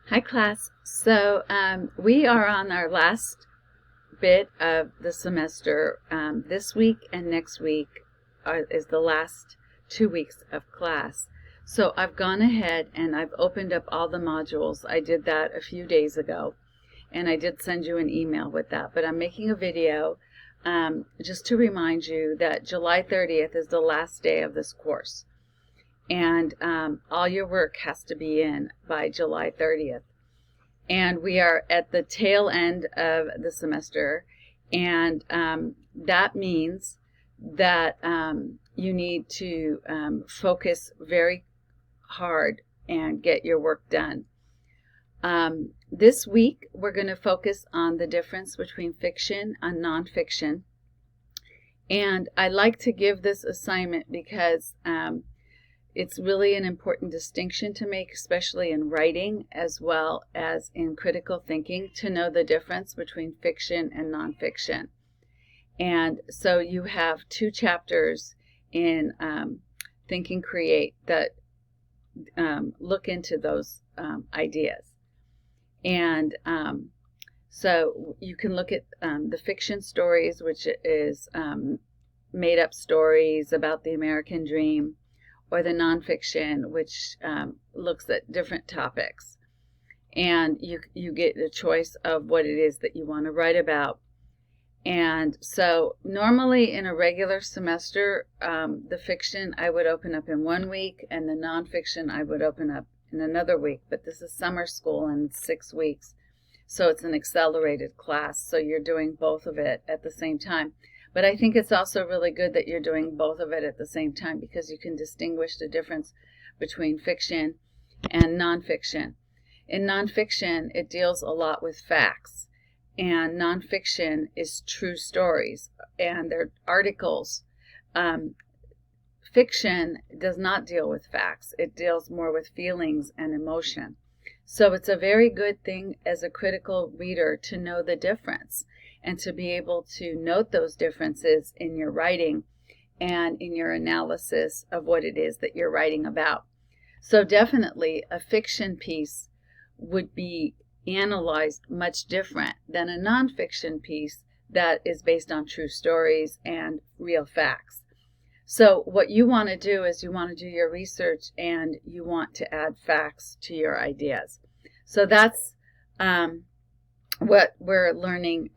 Hi class. We are on our last bit of the semester. This week and next week is the last 2 weeks of class. So I've gone ahead and I've opened up all the modules. I did that a few days ago and I did send you an email with that, but I'm making a video just to remind you that July 30th is the last day of this course. And all your work has to be in by July 30th. And we are at the tail end of the semester, and that means that you need to focus very hard and get your work done. This week we're going to focus on the difference between fiction and nonfiction, and I like to give this assignment because it's really an important distinction to make, especially in writing as well as in critical thinking, to know the difference between fiction and nonfiction. And so you have 2 chapters in Think and Create that look into those ideas. And so you can look at the fiction stories, which is made-up stories about the American dream, or the nonfiction, which looks at different topics. And you get a choice of what it is that you want to write about. And so normally in a regular semester, the fiction I would open up in 1 week, and the nonfiction I would open up in another week. But this is summer school and it's 6 weeks, so it's an accelerated class, so you're doing both of it at the same time. But I think it's also really good that you're doing both of it at the same time, because you can distinguish the difference between fiction and nonfiction. In nonfiction, it deals a lot with facts, and nonfiction is true stories, and they're articles. Fiction does not deal with facts. It deals more with feelings and emotion. So it's a very good thing as a critical reader to know the difference, and to be able to note those differences in your writing and in your analysis of what it is that you're writing about. So definitely a fiction piece would be analyzed much different than a nonfiction piece that is based on true stories and real facts. So what you want to do is you want to do your research, and you want to add facts to your ideas. So that's what we're learning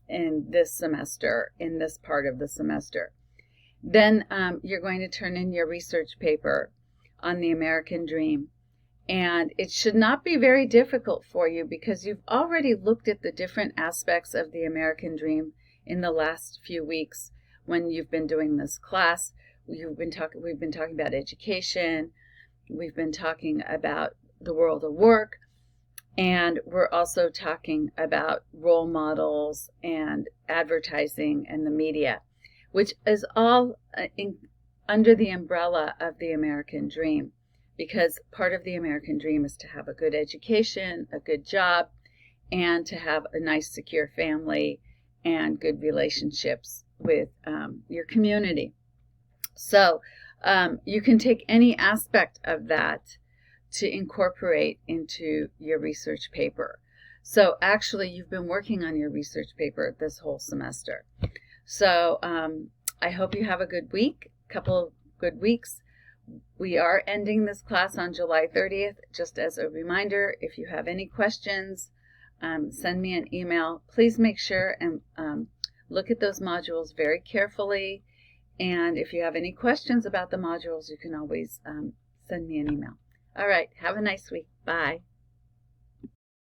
in this semester, in this part of the semester. Then you're going to turn in your research paper on the American dream. And it should not be very difficult for you, because you've already looked at the different aspects of the American dream in the last few weeks when you've been doing this class. We've been talking about education. We've been talking about the world of work. And we're also talking about role models and advertising and the media, which is all under the umbrella of the American dream, because part of the American dream is to have a good education, a good job, and to have a nice, secure family and good relationships with your community. So you can take any aspect of that to incorporate into your research paper. So actually you've been working on your research paper this whole semester. So I hope you have a good week, couple of good weeks. We are ending this class on July 30th. Just as a reminder, if you have any questions, send me an email. Please make sure and look at those modules very carefully. And if you have any questions about the modules, you can always send me an email. All right. Have a nice week. Bye.